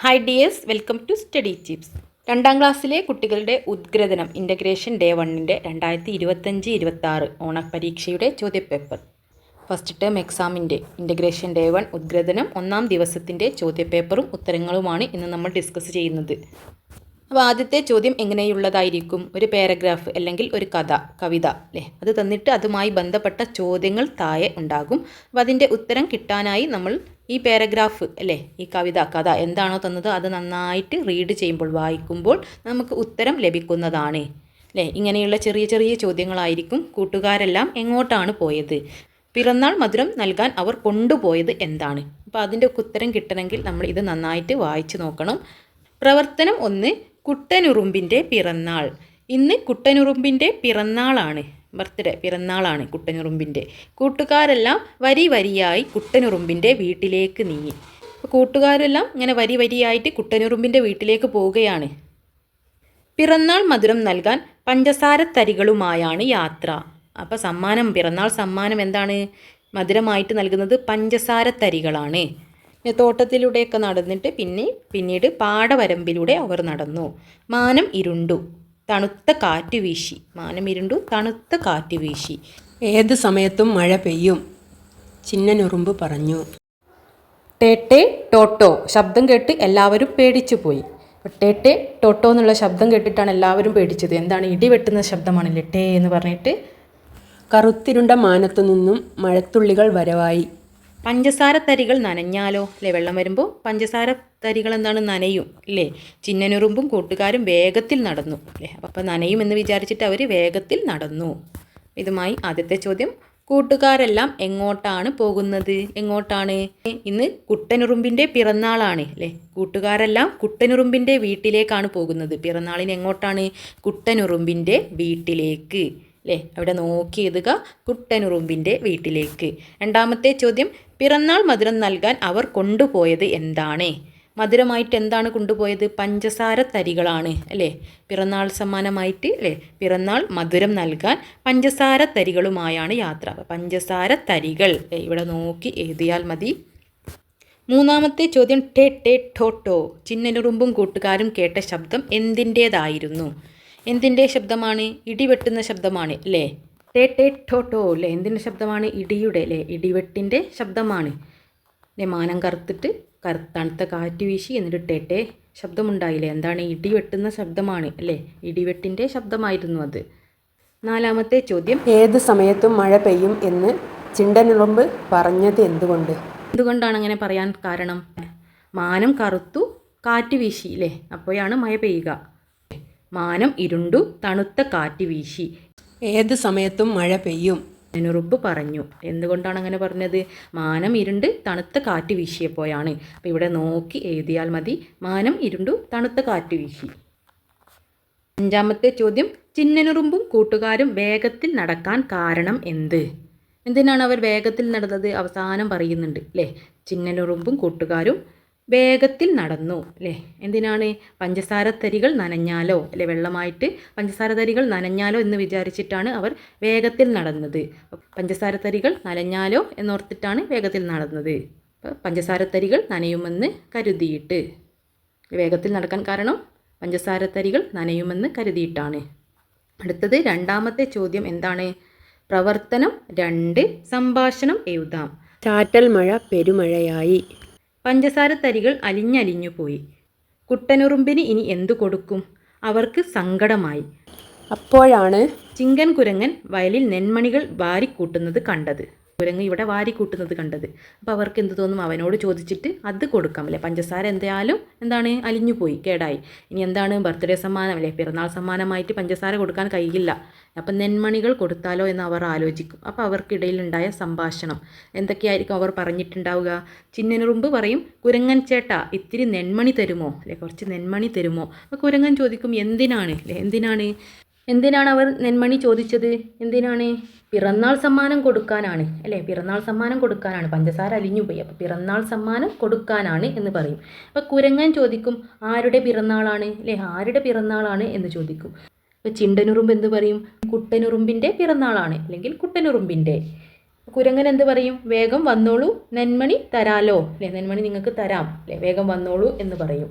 Hi dears, welcome to study tips. 2ാം ക്ലാസ്സിലെ കുട്ടികളുടെ ഉദ്ഗ്രഥനം ഇൻ്റഗ്രേഷൻ ഡേ 1ൻ്റെ 2025-26 ഓണപരീക്ഷയുടെ ചോദ്യപേപ്പർ. ഫസ്റ്റ് ടേം എക്സാമിൻ്റെ ഇൻ്റഗ്രേഷൻ ഡേ 1 ഉദ്ഗ്രഥനം 1ാം ദിവസത്തിൻ്റെ ചോദ്യപേപ്പറും ഉത്തരങ്ങളുമാണ് ഇന്ന് നമ്മൾ ഡിസ്കസ് ചെയ്യുന്നത്. അപ്പോൾ ആദ്യത്തെ ചോദ്യം എങ്ങനെയുള്ളതായിരിക്കും? ഒരു പാരഗ്രാഫ് അല്ലെങ്കിൽ ഒരു കവിത അല്ലേ, അത് തന്നിട്ട് അതുമായി ബന്ധപ്പെട്ട ചോദ്യങ്ങൾ താഴെ ഉണ്ടാകും. അപ്പോൾ അതിൻ്റെ ഉത്തരം കിട്ടാനായി നമ്മൾ ഈ പാരഗ്രാഫ് അല്ലേ, ഈ കഥ എന്താണോ തന്നത് അത് നന്നായിട്ട് റീഡ് ചെയ്യുമ്പോൾ, വായിക്കുമ്പോൾ നമുക്ക് ഉത്തരം ലഭിക്കുന്നതാണ് അല്ലേ. ഇങ്ങനെയുള്ള ചെറിയ ചെറിയ ചോദ്യങ്ങളായിരിക്കും. കൂട്ടുകാരെല്ലാം എങ്ങോട്ടാണ് പോയത്? പിറന്നാൾ മധുരം നൽകാൻ അവർ കൊണ്ടുപോയത് എന്താണ്? അപ്പോൾ അതിൻ്റെ ഉത്തരം കിട്ടണമെങ്കിൽ നമ്മൾ ഇത് നന്നായിട്ട് വായിച്ച് നോക്കണം. പ്രവർത്തനം 1, കുട്ടനുറുമ്പിൻ്റെ പിറന്നാൾ. ഇന്ന് കുട്ടനുറുമ്പിൻ്റെ പിറന്നാളാണ്, പിറന്നാളാണ് കുട്ടനുറുമ്പിൻ്റെ. കൂട്ടുകാരെല്ലാം വരി വരിയായി കുട്ടനുറുമ്പിൻ്റെ വീട്ടിലേക്ക് നീങ്ങി. അപ്പോൾ കൂട്ടുകാരെല്ലാം ഇങ്ങനെ വരി വരിയായിട്ട് കുട്ടനുറുമ്പിൻ്റെ വീട്ടിലേക്ക് പോവുകയാണ്. പിറന്നാൾ മധുരം നൽകാൻ പഞ്ചസാര തരികളുമായാണ് യാത്ര. അപ്പോൾ പിറന്നാൾ സമ്മാനം എന്താണ്? മധുരമായിട്ട് നൽകുന്നത് പഞ്ചസാര തരികളാണ്. തോട്ടത്തിലൂടെയൊക്കെ നടന്നിട്ട് പിന്നീട് പാടവരമ്പിലൂടെ അവർ നടന്നു. മാനം ഇരുണ്ടു, തണുത്ത കാറ്റ് വീശി. തണുത്ത കാറ്റ് വീശി. ഏത് സമയത്തും മഴ പെയ്യും, ചിന്നനുറുമ്പ് പറഞ്ഞു. ടേട്ടേ ടോട്ടോ ശബ്ദം കേട്ട് എല്ലാവരും പേടിച്ചു പോയി. ടേട്ടേ ടോട്ടോ എന്നുള്ള ശബ്ദം കേട്ടിട്ടാണ് എല്ലാവരും പേടിച്ചത്. എന്താണ്? ഇടിവെട്ടുന്ന ശബ്ദമാണല്ലേ ടേ എന്ന് പറഞ്ഞിട്ട്. കറുത്തിരുണ്ട മാനത്തു നിന്നും മഴത്തുള്ളികൾ വരവായി. പഞ്ചസാര തരികൾ നനഞ്ഞാലോ അല്ലേ, വെള്ളം വരുമ്പോൾ പഞ്ചസാര തരികൾ എന്താണ്? നനയും അല്ലേ. ചിന്നനുറുമ്പും കൂട്ടുകാരും വേഗത്തിൽ നടന്നു അല്ലേ. അപ്പോൾ നനയും എന്ന് വിചാരിച്ചിട്ട് അവർ വേഗത്തിൽ നടന്നു. ഇതുമായി ആദ്യത്തെ ചോദ്യം, കൂട്ടുകാരെല്ലാം എങ്ങോട്ടാണ് പോകുന്നത്? എങ്ങോട്ടാണ്? ഇന്ന് കുട്ടനുറുമ്പിൻ്റെ പിറന്നാളാണ് അല്ലേ. കൂട്ടുകാരെല്ലാം കുട്ടനുറുമ്പിൻ്റെ വീട്ടിലേക്കാണ് പോകുന്നത്. പിറന്നാളിന് എങ്ങോട്ടാണ്? കുട്ടനുറുമ്പിൻ്റെ വീട്ടിലേക്ക് അല്ലേ. അവിടെ നോക്കി എഴുതുക, കുട്ടനുറുമ്പിൻ്റെ വീട്ടിലേക്ക്. 2ാമത്തെ ചോദ്യം, പിറന്നാൾ മധുരം നൽകാൻ അവർ കൊണ്ടുപോയത് എന്താണ്? മധുരമായിട്ട് എന്താണ് കൊണ്ടുപോയത്? പഞ്ചസാര തരികളാണ് അല്ലേ. പിറന്നാൾ സമ്മാനമായിട്ട് അല്ലേ, പിറന്നാൾ മധുരം നൽകാൻ പഞ്ചസാര തരികളുമായാണ് യാത്ര. പഞ്ചസാര തരികൾ ഇവിടെ നോക്കി എഴുതിയാൽ മതി. 3ാമത്തെ ചോദ്യം, ടേ ടേ ടോട്ടോ ചിന്നനുറുമ്പും കൂട്ടുകാരും കേട്ട ശബ്ദം എന്തിൻ്റേതായിരുന്നു? എന്തിൻ്റെ ശബ്ദമാണ്? ഇടിവെട്ടുന്ന ശബ്ദമാണ് അല്ലേ. ടേ ടേ ടോട്ടോ അല്ലേ, എന്തിൻ്റെ ശബ്ദമാണ്? ഇടിയുടെ അല്ലേ, ഇടിവെട്ടിൻ്റെ ശബ്ദമാണ് അല്ലേ. മാനം കറുത്തിട്ട് തണുത്ത കാറ്റ് വീശി എന്നിട്ട് ടേട്ടേ ശബ്ദമുണ്ടായില്ലേ. എന്താണ്? ഇടിവെട്ടുന്ന ശബ്ദമാണ് അല്ലേ, ഇടിവെട്ടിൻ്റെ ശബ്ദമായിരുന്നു അത്. 4ാമത്തെ ചോദ്യം, ഏത് സമയത്തും മഴ പെയ്യും എന്ന് ചിണ്ടനുറുമ്പ് പറഞ്ഞത് എന്തുകൊണ്ട്? എന്തുകൊണ്ടാണ് അങ്ങനെ പറയാൻ കാരണം? മാനം കറുത്തു, കാറ്റ് വീശി അല്ലേ, അപ്പോഴാണ് മഴ പെയ്യുക. മാനം ഇരുണ്ടു, തണുത്ത കാറ്റ് വീശി. ഏത് സമയത്തും മഴ പെയ്യും ചിന്നനുറുമ്പ് പറഞ്ഞു. എന്തുകൊണ്ടാണ് അങ്ങനെ പറഞ്ഞത്? മാനം ഇരുണ്ട്, തണുത്ത കാറ്റ് വീശിയപ്പോഴാണ്. അപ്പോൾ ഇവിടെ നോക്കി എഴുതിയാൽ മതി. മാനം ഇരുണ്ടു, തണുത്ത കാറ്റ് വീശി. 5ാമത്തെ ചോദ്യം, ചിന്നനുറുമ്പും കൂട്ടുകാരും വേഗത്തിൽ നടക്കാൻ കാരണം എന്ത്? എന്തിനാണ് അവർ വേഗത്തിൽ നടന്നത്? അവസാനം പറയുന്നുണ്ട് അല്ലേ. ചിന്നനുറുമ്പും കൂട്ടുകാരും വേഗത്തിൽ നടന്നു അല്ലേ. എന്തിനാണ്? പഞ്ചസാര തരികൾ നനഞ്ഞാലോ അല്ലെ, വെള്ളമായിട്ട് പഞ്ചസാര തരികൾ നനഞ്ഞാലോ എന്ന് വിചാരിച്ചിട്ടാണ് അവർ വേഗത്തിൽ നടന്നത്. പഞ്ചസാര തരികൾ നനഞ്ഞാലോ എന്നോർത്തിട്ടാണ് വേഗത്തിൽ നടന്നത്. പഞ്ചസാര തരികൾ നനയുമെന്ന് കരുതിയിട്ട്. വേഗത്തിൽ നടക്കാൻ കാരണം പഞ്ചസാര തരികൾ നനയുമെന്ന് കരുതിയിട്ടാണ്. അടുത്തത് 2ാമത്തെ ചോദ്യം എന്താണ്? പ്രവർത്തനം 2, സംഭാഷണം എഴുതാം. ചാറ്റൽ മഴ പെരുമഴയായി. പഞ്ചസാര തരികൾ അലിഞ്ഞലിഞ്ഞു പോയി. കുട്ടനുറുമ്പിന് ഇനി എന്തു കൊടുക്കും? അവർക്ക് സങ്കടമായി. അപ്പോഴാണ് ചിങ്കൻ കുരങ്ങൻ വയലിൽ നെന്മണികൾ വാരിക്കൂട്ടുന്നത് കണ്ടത്. കുരങ്ങ് ഇവിടെ വാരിക്കൂട്ടുന്നത് കണ്ടത്. അപ്പോൾ അവർക്ക് എന്ത് തോന്നും? അവനോട് ചോദിച്ചിട്ട് അത് കൊടുക്കാം അല്ലേ. പഞ്ചസാര എന്തായാലും അലിഞ്ഞു പോയി, കേടായി. ഇനി എന്താണ്? ബർത്ത്ഡേ സമ്മാനം അല്ലേ, പിറന്നാൾ സമ്മാനമായിട്ട് പഞ്ചസാര കൊടുക്കാൻ കഴിയില്ല. അപ്പം നെന്മണികൾ കൊടുത്താലോ എന്ന് അവർ ആലോചിക്കും. അപ്പോൾ അവർക്കിടയിലുണ്ടായ സംഭാഷണം എന്തൊക്കെയായിരിക്കും അവർ പറഞ്ഞിട്ടുണ്ടാവുക? ചിന്നനുറുമ്പ് പറയും, കുരങ്ങൻ ചേട്ടാ ഇത്തിരി നെന്മണി തരുമോ അല്ലേ, കുറച്ച് നെന്മണി തരുമോ? അപ്പോൾ കുരങ്ങൻ ചോദിക്കും, എന്തിനാണ് അല്ലേ, എന്തിനാണ് അവർ നെന്മണി ചോദിച്ചത്? എന്തിനാണ്? പിറന്നാൾ സമ്മാനം കൊടുക്കാനാണ് അല്ലേ. പിറന്നാൾ സമ്മാനം കൊടുക്കാനാണ്. പഞ്ചസാര അലിഞ്ഞു പോയി, അപ്പോൾ പിറന്നാൾ സമ്മാനം കൊടുക്കാനാണ് എന്ന് പറയും. അപ്പോൾ കുരങ്ങൻ ചോദിക്കും, ആരുടെ പിറന്നാളാണ് അല്ലേ, ആരുടെ പിറന്നാളാണ് എന്ന് ചോദിക്കും. അപ്പോൾ ചിണ്ടനുറുമ്പ് എന്ത് പറയും? കുട്ടനുറുമ്പിൻ്റെ പിറന്നാളാണ് അല്ലെങ്കിൽ കുട്ടനുറുമ്പിൻ്റെ. കുരങ്ങൻ എന്ത് പറയും? വേഗം വന്നോളൂ, നെന്മണി തരാലോ, അല്ലേ? നെന്മണി നിങ്ങൾക്ക് തരാം, അല്ലേ? വേഗം വന്നോളൂ എന്ന് പറയും.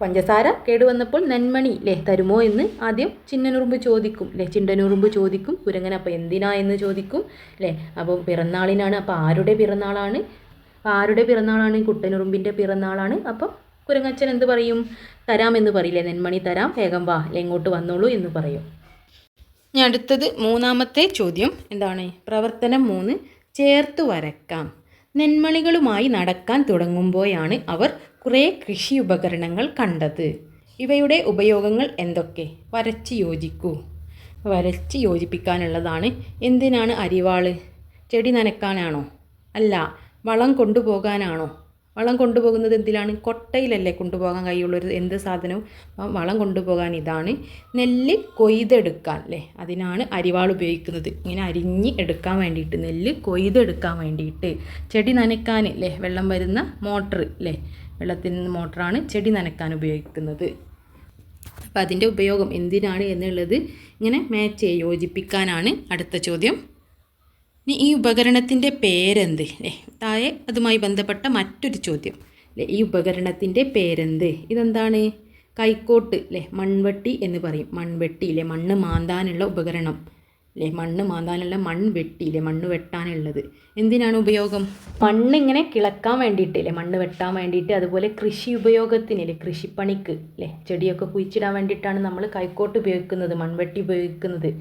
പഞ്ചസാര കേടുവന്നപ്പോൾ നെന്മണി, അല്ലേ, തരുമോ എന്ന് ആദ്യം ചിന്നനുറുമ്പ് ചോദിക്കും, അല്ലേ? ചിണ്ടനുറുമ്പ് ചോദിക്കും. കുരങ്ങൻ അപ്പോൾ എന്തിനാ എന്ന് ചോദിക്കും, അല്ലേ? അപ്പോൾ പിറന്നാളിനാണ്. അപ്പോൾ ആരുടെ പിറന്നാളാണ്? കുട്ടനുറുമ്പിൻ്റെ പിറന്നാളാണ്. അപ്പോൾ കുരങ്ങച്ചൻ എന്ത് പറയും? തരാമെന്ന് പറയില്ലേ? നെന്മണി തരാം, വേഗം വാ, അല്ലെ, ഇങ്ങോട്ട് വന്നോളൂ എന്ന് പറയും. ഇനി അടുത്തത് മൂന്നാമത്തെ ചോദ്യം എന്താണ്? പ്രവർത്തനം 3 ചേർത്ത് വരക്കാം. നെന്മണികളുമായി നടക്കാൻ തുടങ്ങുമ്പോഴാണ് അവർ കുറേ കൃഷി ഉപകരണങ്ങൾ കണ്ടത്. ഇവയുടെ ഉപയോഗങ്ങൾ എന്തൊക്കെ? വരച്ച് യോജിക്കൂ. വരച്ച് യോജിപ്പിക്കാനുള്ളതാണ്. എന്തിനാണ് അരിവാള്? ചെടി നനയ്ക്കാനാണോ? അല്ല. വളം കൊണ്ടുപോകാനാണോ? വളം കൊണ്ടുപോകുന്നത് എന്തിലാണ്? കൊട്ടയിലല്ലേ കൊണ്ടുപോകാൻ കഴിയുള്ളൊരു എന്ത് സാധനവും. അപ്പം വളം കൊണ്ടുപോകാൻ ഇതാണ്. നെല്ല് കൊയ്തെടുക്കാൻ, അല്ലേ, അതിനാണ് അരിവാൾ ഉപയോഗിക്കുന്നത്. ഇങ്ങനെ അരിഞ്ഞ് എടുക്കാൻ വേണ്ടിയിട്ട്, നെല്ല് കൊയ്തെടുക്കാൻ വേണ്ടിയിട്ട്. ചെടി നനയ്ക്കാൻ, അല്ലേ, വെള്ളം വരുന്ന മോട്ടർ, അല്ലേ, വെള്ളത്തിൽ നിന്ന് മോട്ടറാണ് ചെടി നനയ്ക്കാൻ ഉപയോഗിക്കുന്നത്. അപ്പോൾ അതിൻ്റെ ഉപയോഗം എന്തിനാണ് എന്നുള്ളത് ഇങ്ങനെ മാച്ച് യോജിപ്പിക്കാനാണ് അടുത്ത ചോദ്യം. ഇനി ഈ ഉപകരണത്തിൻ്റെ പേരെന്ത്? അല്ലേ, താഴെ അതുമായി ബന്ധപ്പെട്ട മറ്റൊരു ചോദ്യം, അല്ലേ, ഈ ഉപകരണത്തിൻ്റെ പേരെന്ത്? ഇതെന്താണ്? കൈക്കോട്ട്, അല്ലേ, മൺവെട്ടി എന്ന് പറയും. മൺവെട്ടി, അല്ലേ, മണ്ണ് മാന്താനുള്ള ഉപകരണം, അല്ലേ, മണ്ണ് മാന്താനുള്ള മൺവെട്ടി, അല്ലേ, മണ്ണ് വെട്ടാനുള്ളത്. എന്തിനാണ് ഉപയോഗം? മണ്ണ് ഇങ്ങനെ കിളക്കാൻ വേണ്ടിയിട്ട്, അല്ലേ, മണ്ണ് വെട്ടാൻ വേണ്ടിയിട്ട്. അതുപോലെ കൃഷി ഉപയോഗത്തിന്, അല്ലേ, കൃഷിപ്പണിക്ക്, അല്ലേ, ചെടിയൊക്കെ കുഴിച്ചിടാൻ വേണ്ടിയിട്ടാണ് നമ്മൾ കൈക്കോട്ട് ഉപയോഗിക്കുന്നത്, മൺവെട്ടി ഉപയോഗിക്കുന്നത്.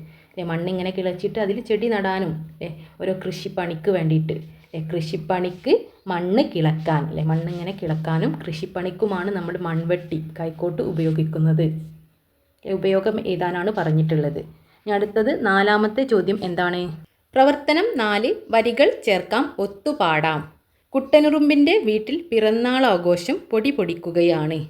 മണ്ണിങ്ങനെ കിളച്ചിട്ട് അതിൽ ചെടി നടാനും, അല്ലേ, ഓരോ കൃഷിപ്പണിക്ക് വേണ്ടിയിട്ട്, അല്ലേ, കൃഷിപ്പണിക്ക് മണ്ണ് കിളക്കാൻ, അല്ലേ, മണ്ണിങ്ങനെ കിളക്കാനും കൃഷിപ്പണിക്കുമാണ് നമ്മൾ മൺവെട്ടി, കൈക്കോട്ട് ഉപയോഗിക്കുന്നത്. ഉപയോഗം എഴുതാനാണ് പറഞ്ഞിട്ടുള്ളത്. ഇനി അടുത്തത് നാലാമത്തെ ചോദ്യം എന്താണ്? പ്രവർത്തനം 4 വരികൾ ചേർക്കാം, ഒത്തുപാടാം. കുട്ടനുറുമ്പിൻ്റെ വീട്ടിൽ പിറന്നാൾ ആഘോഷം പൊടി പൊടിക്കുകയാണ്.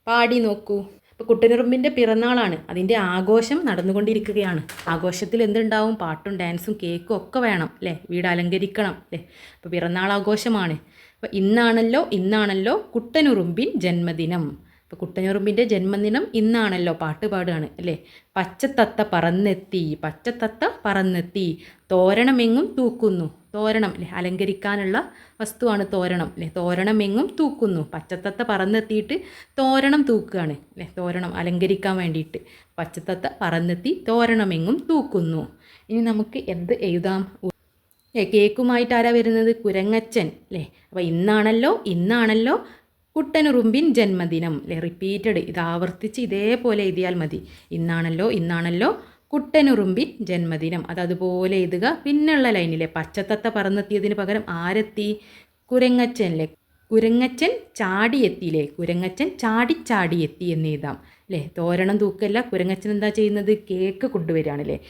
പാടി നോക്കൂ. ഇപ്പോൾ കുട്ടനുറുമ്പിൻ്റെ പിറന്നാളാണ്, അതിൻ്റെ ആഘോഷം നടന്നുകൊണ്ടിരിക്കുകയാണ്. ആഘോഷത്തിൽ എന്തുണ്ടാവും? പാട്ടും ഡാൻസും കേക്കും ഒക്കെ വേണം, അല്ലേ, വീട് അലങ്കരിക്കണം, അല്ലേ. അപ്പോൾ പിറന്നാൾ ആഘോഷമാണ്. അപ്പോൾ ഇന്നാണല്ലോ കുട്ടനുറുമ്പിൻ ജന്മദിനം. അപ്പോൾ കുട്ടനുറുമ്പിൻ്റെ ജന്മദിനം ഇന്നാണല്ലോ, പാട്ട് പാടുകയാണ്, അല്ലേ. പച്ചത്തത്ത പറന്നെത്തി, തോരണമെങ്ങും തൂക്കുന്നു. തോരണം, അല്ലേ, അലങ്കരിക്കാനുള്ള വസ്തുവാണ് തോരണം, അല്ലേ. തോരണമെങ്ങും തൂക്കുന്നു. പച്ചത്തത്ത പറന്നെത്തിയിട്ട് തോരണം തൂക്കുകയാണ്, അല്ലേ. തോരണം അലങ്കരിക്കാൻ വേണ്ടിയിട്ട് പച്ചത്തത്ത പറന്നെത്തി തോരണമെങ്ങും തൂക്കുന്നു. ഇനി നമുക്ക് എന്ത് എഴുതാം? കേക്കുമായിട്ട് ആരാ വരുന്നത്? കുരങ്ങച്ചൻ, അല്ലേ. അപ്പോൾ ഇന്നാണല്ലോ കുട്ടനുറുമ്പിൻ ജന്മദിനം, അല്ലേ. റിപ്പീറ്റഡ്, ഇത് ആവർത്തിച്ച് ഇതേപോലെ എഴുതിയാൽ മതി. ഇന്നാണല്ലോ കുട്ടനുറുമ്പിൻ ജന്മദിനം. അതുപോലെ എഴുതുക. പിന്നെയുള്ള ലൈനിലെ പച്ചത്തത്ത പറന്നെത്തിയതിന് പകരം ആരെത്തി? കുരങ്ങച്ചൻ, അല്ലേ. കുരങ്ങച്ചൻ ചാടിയെത്തിയില്ലേ, കുരങ്ങച്ചൻ ചാടിയെത്തി എന്ന് എഴുതാം, അല്ലേ. തോരണം തൂക്കല്ല, കുരങ്ങച്ചൻ എന്താ ചെയ്യുന്നത്? കേക്ക് കൊണ്ടുവരികയാണ്, അല്ലേ.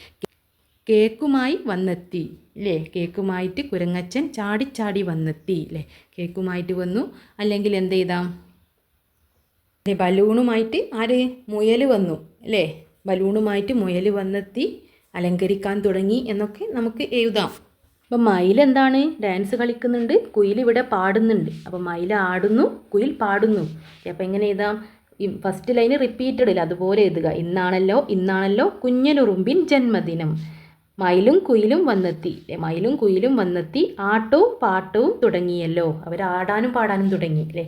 കേക്കുമായി വന്നെത്തി, അല്ലേ. കേക്കുമായിട്ട് കുരങ്ങച്ചൻ ചാടി വന്നെത്തി, അല്ലേ. കേക്കുമായിട്ട് വന്നു. അല്ലെങ്കിൽ എന്ത് ചെയ്താം? ബലൂണുമായിട്ട് മുയൽ വന്നു, അല്ലേ. ബലൂണുമായിട്ട് മുയൽ വന്നെത്തി, അലങ്കരിക്കാൻ തുടങ്ങി എന്നൊക്കെ നമുക്ക് എഴുതാം. അപ്പം മയിൽ എന്താണ്? ഡാൻസ് കളിക്കുന്നുണ്ട്, കുയിൽ ഇവിടെ പാടുന്നുണ്ട്. അപ്പം മയിൽ ആടുന്നു, കുയിൽ പാടുന്നു. അപ്പം എങ്ങനെ എഴുതാം? ഈ ഫസ്റ്റ് ലൈന് റിപ്പീറ്റഡ് ഇല്ല, അതുപോലെ എഴുതുക. ഇന്നാണല്ലോ കുഞ്ഞനുറുമ്പിൻ ജന്മദിനം. മയിലും കുയിലും വന്നെത്തി, ആട്ടവും പാട്ടവും തുടങ്ങിയല്ലോ. അവർ ആടാനും പാടാനും തുടങ്ങി, അല്ലേ.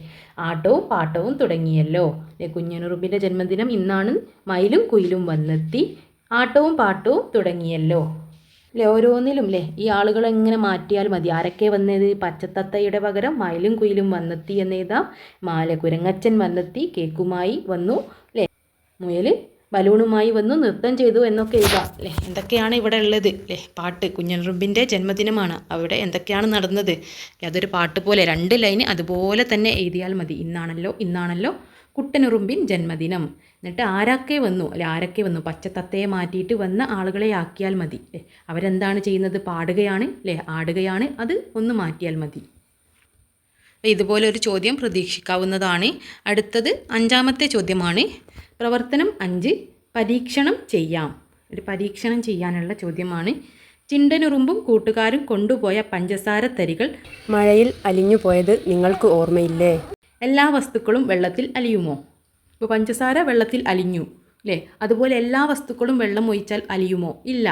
ആട്ടവും പാട്ടവും തുടങ്ങിയല്ലോ, അല്ലേ. കുഞ്ഞനുറുമ്പിൻ്റെ ജന്മദിനം ഇന്നാണ്, മയിലും കുയിലും വന്നെത്തി, ആട്ടവും പാട്ടവും തുടങ്ങിയല്ലോ, അല്ലേ. ഓരോന്നിലും, അല്ലേ, ഈ ആളുകളെ എങ്ങനെ മാറ്റിയാൽ മതി. ആരൊക്കെ വന്നത്? പച്ചത്തത്തയുടെ പകരം മയിലും കുയിലും വന്നെത്തി എന്ന് എഴുതാം. കുരങ്ങച്ചൻ വന്നെത്തി, കേക്കുമായി വന്നു, അല്ലേ. മുയൽ ബലൂണുമായി വന്നു, നൃത്തം ചെയ്തു എന്നൊക്കെ എഴുതാം, അല്ലേ. എന്തൊക്കെയാണ് ഇവിടെ ഉള്ളത്, അല്ലേ. പാട്ട്, കുഞ്ഞനുറുമ്പിൻ്റെ ജന്മദിനമാണ്, അവിടെ എന്തൊക്കെയാണ് നടന്നത്, അതൊരു പാട്ട് പോലെ 2 ലൈന് അതുപോലെ തന്നെ എഴുതിയാൽ മതി. ഇന്നാണല്ലോ കുട്ടനുറുമ്പിൻ ജന്മദിനം. എന്നിട്ട് ആരൊക്കെ വന്നു, പച്ചത്തത്തയെ മാറ്റിയിട്ട് വന്ന ആളുകളെ ആക്കിയാൽ മതി, അല്ലേ. അവരെന്താണ് ചെയ്യുന്നത്? പാടുകയാണ്, അല്ലേ, ആടുകയാണ്. അത് ഒന്ന് മാറ്റിയാൽ മതി. ഇതുപോലെ ഒരു ചോദ്യം പ്രതീക്ഷിക്കാവുന്നതാണ്. അടുത്തത് 5ാമത്തെ ചോദ്യമാണ്. പ്രവർത്തനം 5 പരീക്ഷണം ചെയ്യാം. ഒരു പരീക്ഷണം ചെയ്യാനുള്ള ചോദ്യമാണ്. ചിണ്ടനുറുമ്പും കൂട്ടുകാരും കൊണ്ടുപോയ പഞ്ചസാര തരികൾ മഴയിൽ അലിഞ്ഞു പോയത് നിങ്ങൾക്ക് ഓർമ്മയില്ലേ? എല്ലാ വസ്തുക്കളും വെള്ളത്തിൽ അലിയുമോ? ഇപ്പോൾ പഞ്ചസാര വെള്ളത്തിൽ അലിഞ്ഞു, അല്ലേ. അതുപോലെ എല്ലാ വസ്തുക്കളും വെള്ളം ഒഴിച്ചാൽ അലിയുമോ? ഇല്ല.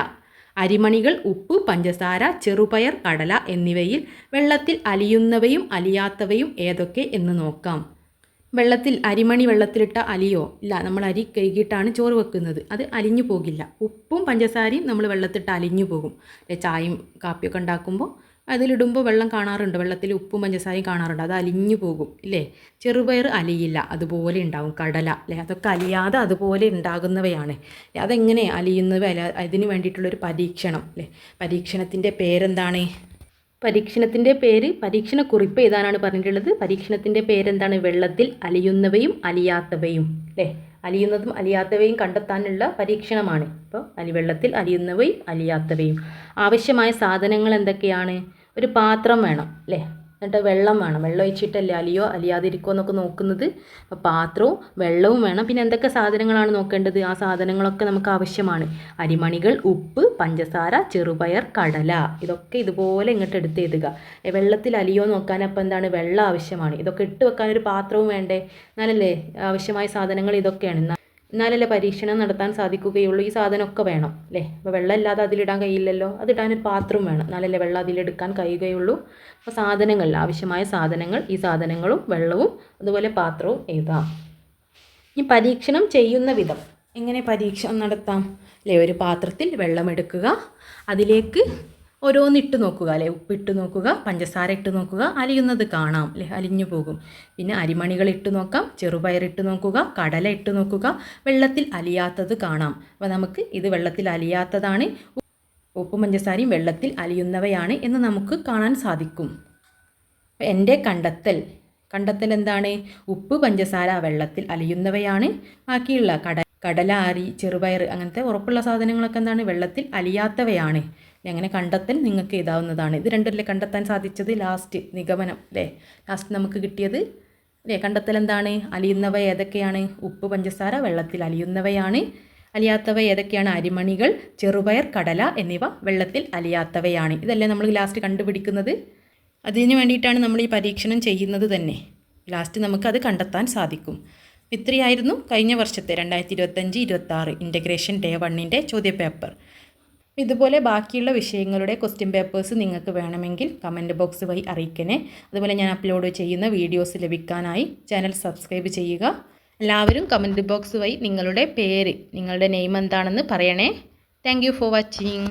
അരിമണികൾ ഉപ്പ്, പഞ്ചസാര, ചെറുപയർ, കടല എന്നിവയിൽ വെള്ളത്തിൽ അലിയുന്നവയും അലിയാത്തവയും ഏതൊക്കെ എന്ന് നോക്കാം. വെള്ളത്തിൽ അരിമണി വെള്ളത്തിലിട്ട അലിയോ? ഇല്ല, നമ്മൾ അരി കഴുകിയിട്ടാണ് ചോറ് വെക്കുന്നത്, അത് അലിഞ്ഞു പോകില്ല. ഉപ്പും പഞ്ചസാരയും നമ്മൾ വെള്ളത്തിലിട്ട് അലിഞ്ഞു പോകും. ചായയും കാപ്പിയൊക്കെ ഉണ്ടാക്കുമ്പോൾ അതിലിടുമ്പോൾ വെള്ളം കാണാറുണ്ട്, വെള്ളത്തിൽ ഉപ്പും പഞ്ചസാരയും കാണാറുണ്ട്, അത് അലിഞ്ഞു പോകും ഇല്ലേ. ചെറുപയർ അലിയില്ല, അതുപോലെ ഉണ്ടാകും. കടല അല്ലേ, അതൊക്കെ അലിയാതെ അതുപോലെ ഉണ്ടാകുന്നവയാണ്. അതെങ്ങനെ അലിയുന്നവ അതിന് വേണ്ടിയിട്ടുള്ളൊരു പരീക്ഷണം അല്ലേ. പരീക്ഷണത്തിൻ്റെ പേരെന്താണ്? പരീക്ഷണക്കുറിപ്പ് എഴുതാനാണ് പറഞ്ഞിട്ടുള്ളത്. പരീക്ഷണത്തിൻ്റെ പേരെന്താണ്? വെള്ളത്തിൽ അലിയുന്നവയും അലിയാത്തവയും അല്ലേ. അലിയുന്നതും അലിയാത്തവയും കണ്ടെത്താനുള്ള പരീക്ഷണമാണ്. അപ്പോൾ വെള്ളത്തിൽ അലിയുന്നവയും അലിയാത്തവയും. ആവശ്യമായ സാധനങ്ങൾ എന്തൊക്കെയാണ്? ഒരു പാത്രം വേണം അല്ലേ, എന്നിട്ട് വെള്ളം വേണം. വെള്ളം ഒഴിച്ചിട്ടല്ലേ അലിയോ അലിയാതിരിക്കുമോ എന്നൊക്കെ നോക്കുന്നത്. അപ്പോൾ പാത്രവും വെള്ളവും വേണം. പിന്നെ എന്തൊക്കെ സാധനങ്ങളാണ് നോക്കേണ്ടത്? ആ സാധനങ്ങളൊക്കെ നമുക്ക് ആവശ്യമാണ്. അരിമണികൾ, ഉപ്പ്, പഞ്ചസാര, ചെറുപയർ, കടല. ഇതൊക്കെ ഇതുപോലെ ഇങ്ങോട്ട് എടുത്ത് എഴുതുക. വെള്ളത്തിൽ അലിയോ നോക്കാൻ അപ്പോൾ എന്താണ്? വെള്ളം ആവശ്യമാണ്. ഇതൊക്കെ ഇട്ട് വെക്കാനൊരു പാത്രവും വേണ്ടേ? എന്നാലല്ലേ ആവശ്യമായ സാധനങ്ങൾ ഇതൊക്കെയാണ്. എന്നാലല്ലേ പരീക്ഷണം നടത്താൻ സാധിക്കുകയുള്ളൂ. ഈ സാധനമൊക്കെ വേണം അല്ലേ. അപ്പോൾ വെള്ളം ഇല്ലാതെ അതിലിടാൻ കഴിയില്ലല്ലോ, അതിടാനൊരു പാത്രം വേണം, എന്നാലല്ലേ വെള്ളം അതിലെടുക്കാൻ കഴിയുകയുള്ളൂ. അപ്പോൾ സാധനങ്ങൾ, ആവശ്യമായ സാധനങ്ങൾ, ഈ സാധനങ്ങളും വെള്ളവും അതുപോലെ പാത്രവും എഴുതാം. ഈ പരീക്ഷണം ചെയ്യുന്ന വിധം എങ്ങനെ പരീക്ഷണം നടത്താം അല്ലേ. ഒരു പാത്രത്തിൽ വെള്ളമെടുക്കുക, അതിലേക്ക് ഓരോന്നിട്ട് നോക്കുക അല്ലേ. ഉപ്പിട്ട് നോക്കുക, പഞ്ചസാര ഇട്ട് നോക്കുക, അലിയുന്നത് കാണാം അല്ലേ, അലിഞ്ഞു പോകും. പിന്നെ അരിമണികൾ ഇട്ട് നോക്കാം, ചെറുപയർ ഇട്ട് നോക്കുക, കടല ഇട്ട് നോക്കുക, വെള്ളത്തിൽ അലിയാത്തത് കാണാം. അപ്പോൾ നമുക്ക് ഇത് വെള്ളത്തിൽ അലിയാത്തതാണ്, ഉപ്പും പഞ്ചസാരയും വെള്ളത്തിൽ അലിയുന്നവയാണ് എന്ന് നമുക്ക് കാണാൻ സാധിക്കും. എൻ്റെ കണ്ടെത്തൽ എന്താണ്? ഉപ്പ്, പഞ്ചസാര വെള്ളത്തിൽ അലിയുന്നവയാണ്. ബാക്കിയുള്ള കടല, അരി, ചെറുപയർ അങ്ങനത്തെ ഉറപ്പുള്ള സാധനങ്ങളൊക്കെ എന്താണ്? വെള്ളത്തിൽ അലിയാത്തവയാണ്. അങ്ങനെ കണ്ടെത്തൽ നിങ്ങൾക്ക് എഴുതാവുന്നതാണ്. ഇത് രണ്ടല്ലേ കണ്ടെത്താൻ സാധിച്ചത്. ലാസ്റ്റ് നിഗമനം അല്ലേ, ലാസ്റ്റ് നമുക്ക് കിട്ടിയത് അല്ലേ. കണ്ടെത്തൽ എന്താണ്? അലിയുന്നവ ഏതൊക്കെയാണ്? ഉപ്പ്, പഞ്ചസാര വെള്ളത്തിൽ അലിയുന്നവയാണ്. അലിയാത്തവ ഏതൊക്കെയാണ്? അരിമണികൾ, ചെറുപയർ, കടല എന്നിവ വെള്ളത്തിൽ അലിയാത്തവയാണ്. ഇതല്ലേ നമ്മൾ ലാസ്റ്റ് കണ്ടുപിടിക്കുന്നത്. അതിന് വേണ്ടിയിട്ടാണ് നമ്മൾ ഈ പരീക്ഷണം ചെയ്യുന്നത് തന്നെ. ലാസ്റ്റ് നമുക്കത് കണ്ടെത്താൻ സാധിക്കും. ഇത്രയായിരുന്നു കഴിഞ്ഞ വർഷത്തെ 2025-26 ഇൻ്റഗ്രേഷൻ ഡേ 1ൻ്റെ ചോദ്യപേപ്പർ. ഇതുപോലെ ബാക്കിയുള്ള വിഷയങ്ങളുടെ ക്വസ്റ്റ്യൻ പേപ്പേഴ്സ് നിങ്ങൾക്ക് വേണമെങ്കിൽ കമൻറ്റ് ബോക്സ് വഴി അറിയിക്കണേ. അതുപോലെ ഞാൻ അപ്ലോഡ് ചെയ്യുന്ന വീഡിയോസ് ലഭിക്കാനായി ചാനൽ സബ്സ്ക്രൈബ് ചെയ്യുക. എല്ലാവരും കമൻറ്റ് ബോക്സ് വഴി നിങ്ങളുടെ പേര്, നിങ്ങളുടെ നെയിം എന്താണെന്ന് പറയണേ. Thank you for watching.